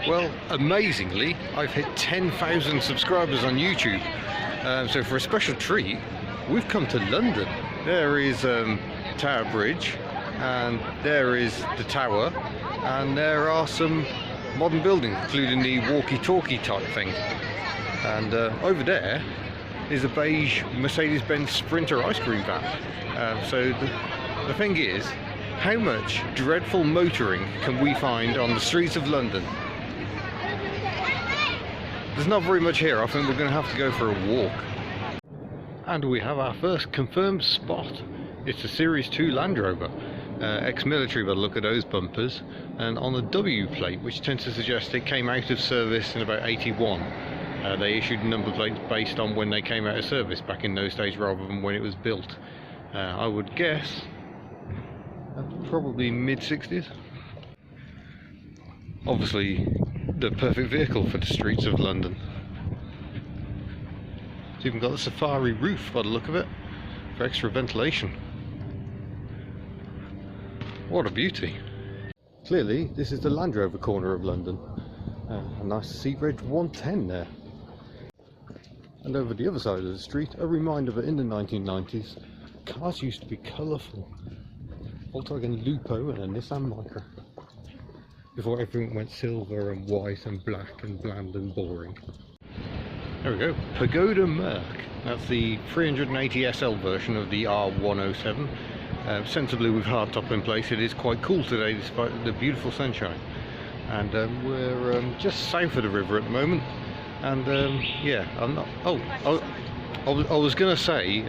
Well, amazingly, I've hit 10,000 subscribers on YouTube. So for a special treat, we've come to London. There is Tower Bridge, and there is the tower, and there are some modern buildings, including the walkie-talkie type thing. And over there is a beige Mercedes-Benz Sprinter ice cream van. So the thing is, how much dreadful motoring can we find on the streets of London? There's not very much here. I think we're going to have to go for a walk. And we have our first confirmed spot. It's a Series 2 Land Rover. Ex-military by the look of those bumpers. And on a W plate, which tends to suggest it came out of service in about 81. They issued number plates based on when they came out of service back in those days rather than when it was built. I would guess probably mid-60s. Obviously the perfect vehicle for the streets of London. It's even got the safari roof by the look of it for extra ventilation. What a beauty. Clearly this is the Land Rover corner of London. A nice Sea Reg 110 there. And over the other side of the street, a reminder that in the 1990s cars used to be colourful. Volkswagen Lupo and a Nissan Micra, before everything went silver and white and black and bland and boring. There we go, Pagoda Merc. That's the 380 SL version of the R107. Sensibly with hardtop in place. It is quite cool today despite the beautiful sunshine. And we're just south of the river at the moment. And yeah, I'm not. I was going to say,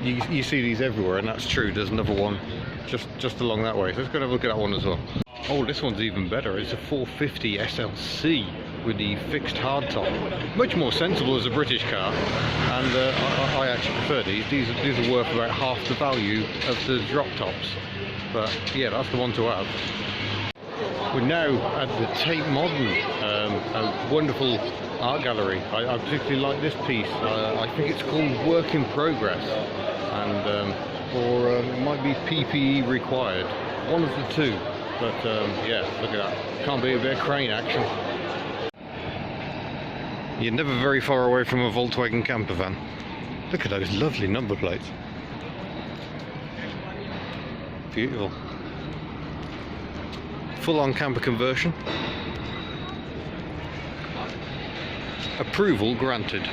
you see these everywhere, and that's true. There's another one just along that way. So let's go and have a look at that one as well. Oh, this one's even better. It's a 450 SLC with the fixed hardtop. Much more sensible as a British car, and I actually prefer these. These are worth about half the value of the drop tops. But yeah, that's the one to have. We're now at the Tate Modern, a wonderful art gallery. I particularly like this piece. I think it's called Work in Progress, and or it might be PPE required. One of the two. But yeah, look at that. Can't be a bit of crane action. You're never very far away from a Volkswagen camper van. Look at those lovely number plates. Beautiful. Full-on camper conversion. Approval granted.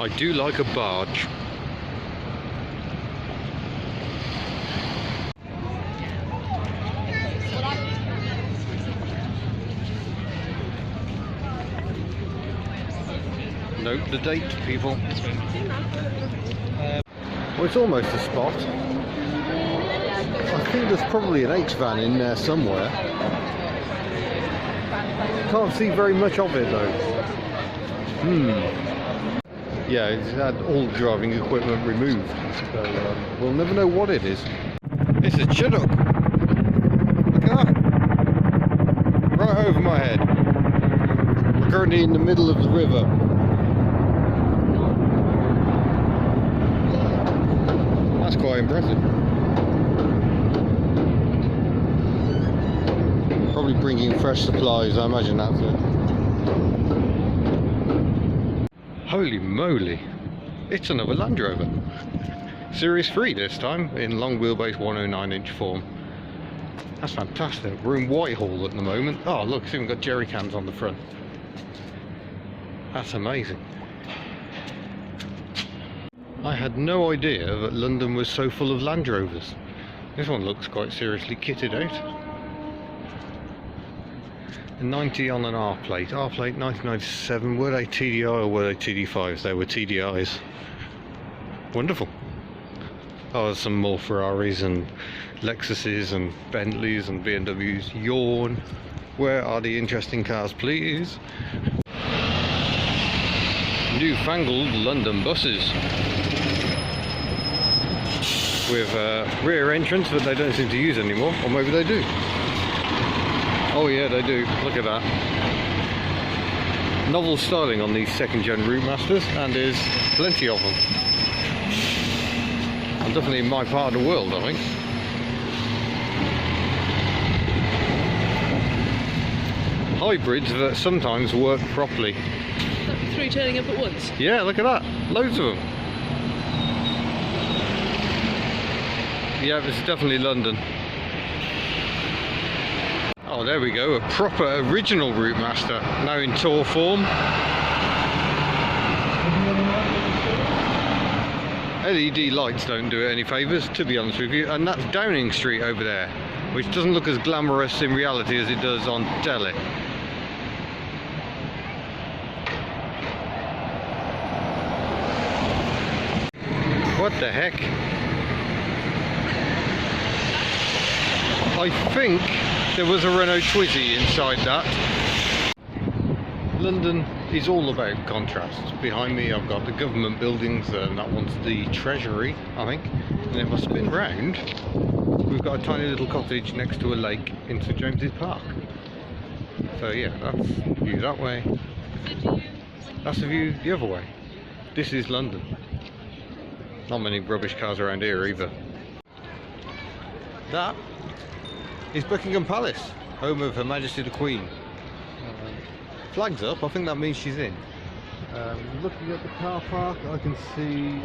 I do like a barge. Note the date, people. Well, it's almost a spot. I think there's probably an H van in there somewhere. Can't see very much of it though. Yeah, it's had all driving equipment removed, so we'll never know what it is. It's a Chinook! Look at that! Right over my head. We're currently in the middle of the river. That's quite impressive. Probably bringing fresh supplies, I imagine that's it. Holy moly, it's another Land Rover. Series 3 this time, in long wheelbase 109-inch form. That's fantastic. We're in Whitehall at the moment. Oh look, it's even got jerry cans on the front. That's amazing. I had no idea that London was so full of Land Rovers. This one looks quite seriously kitted out. 90 on an R plate. R plate 1997. Were they TDI or were they TD5s? They were TDIs. Wonderful. Oh, there's some more Ferraris and Lexuses and Bentleys and BMWs. Yawn. Where are the interesting cars, please? Newfangled London buses with rear entrance that they don't seem to use anymore, or maybe they do. Oh yeah, they do. Look at that. Novel styling on these second-gen Routemasters, and there's plenty of them. And definitely in my part of the world, I think. Hybrids that sometimes work properly. Three turning up at once? Yeah, look at that. Loads of them. Yeah, this is definitely London. Oh, there we go. A proper original Routemaster, now in tour form. LED lights don't do it any favours, to be honest with you. And that's Downing Street over there, which doesn't look as glamorous in reality as it does on telly. What the heck? I think there was a Renault Twizy inside that. London is all about contrast. Behind me I've got the government buildings, and that one's the Treasury, I think. And if I spin round, we've got a tiny little cottage next to a lake in St James's Park. So yeah, that's the view that way. That's the view the other way. This is London. Not many rubbish cars around here either. That is Buckingham Palace, home of Her Majesty the Queen. Flags up, I think that means she's in. Looking at the car park, I can see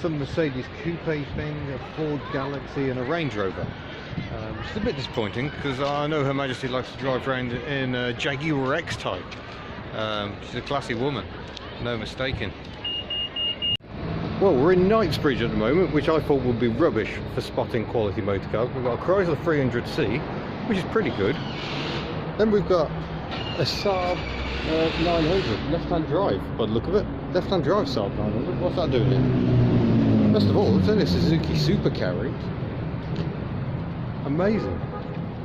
some Mercedes coupe thing, a Ford Galaxy and a Range Rover. Which is a bit disappointing, because I know Her Majesty likes to drive around in a Jaguar X-Type. She's a classy woman, no mistaking. Well, we're in Knightsbridge at the moment, which I thought would be rubbish for spotting quality motor cars. We've got a Chrysler 300C, which is pretty good. Then we've got a Saab 900, left-hand drive, by the look of it. Left-hand drive Saab 900, what's that doing here? First of all, it's only a Suzuki Super Carry. Amazing.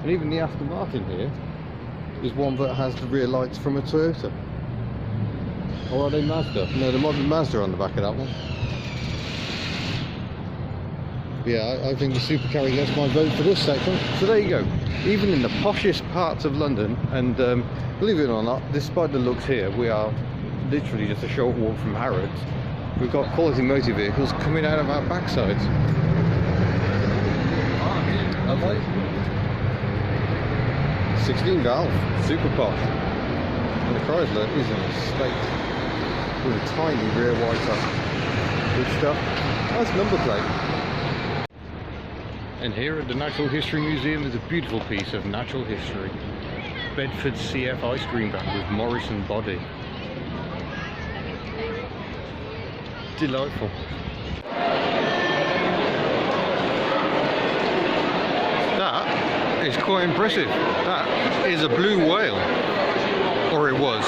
And even the Aston Martin here is one that has the rear lights from a Toyota. Or are they Mazda? No, there might be Mazda on the back of that one. Yeah, I think the Super Carry gets my vote for this section. So there you go. Even in the poshest parts of London, and believe it or not, despite the looks here, we are literally just a short walk from Harrods. We've got quality motor vehicles coming out of our backsides. Lovely. 16 valve, super posh. And the Chrysler is in a state with a tiny rear wiper. Good stuff. Nice number plate. And here at the Natural History Museum is a beautiful piece of natural history. Bedford CF ice cream van with Morrison body. Delightful. That is quite impressive. That is a blue whale. Or it was.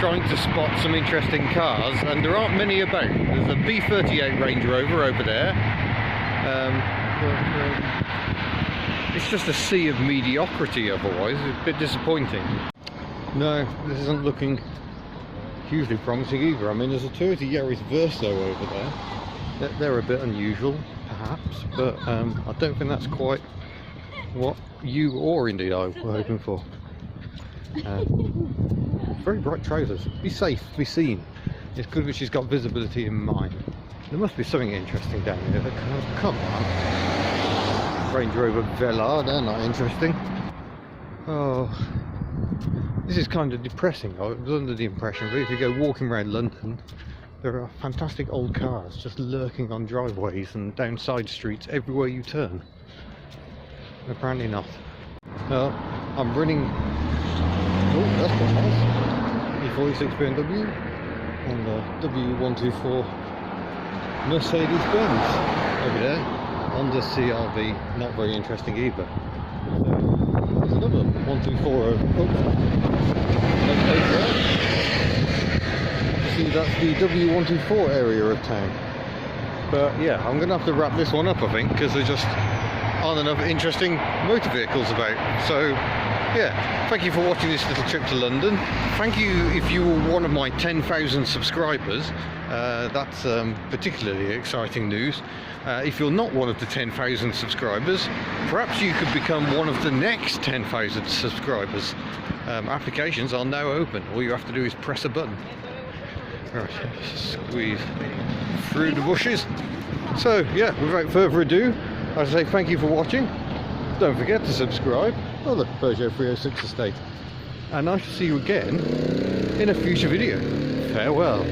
Trying to spot some interesting cars, and there aren't many about. There's a B38 Range Rover over there. It's just a sea of mediocrity otherwise. It's a bit disappointing. No, this isn't looking hugely promising either. I mean, there's a Toyota Yaris Verso over there. They're a bit unusual, perhaps, but I don't think that's quite what you or indeed I were hoping for. Very bright trousers. Be safe, be seen. It's good that she's got visibility in mind. There must be something interesting down here. Come on. Range Rover Velar, they're not interesting. Oh, This is kind of depressing. I was under the impression that if you go walking around London, there are fantastic old cars just lurking on driveways and down side streets everywhere you turn. Apparently not. I'm running. Oh, that's quite nice. E46 BMW and the W124 Mercedes-Benz over there. Honda CR-V, not very interesting either. There's another 124. See, that's the W124 area of town. But yeah, I'm going to have to wrap this one up, I think, because there just aren't enough interesting motor vehicles about. So yeah, thank you for watching this little trip to London. Thank you if you were one of my 10,000 subscribers. That's particularly exciting news. If you're not one of the 10,000 subscribers, perhaps you could become one of the next 10,000 subscribers. Applications are now open. All you have to do is press a button. Right, squeeze through the bushes. So yeah, without further ado, I say thank you for watching. Don't forget to subscribe. Oh look, Peugeot 306 Estate. And I shall see you again in a future video. Farewell.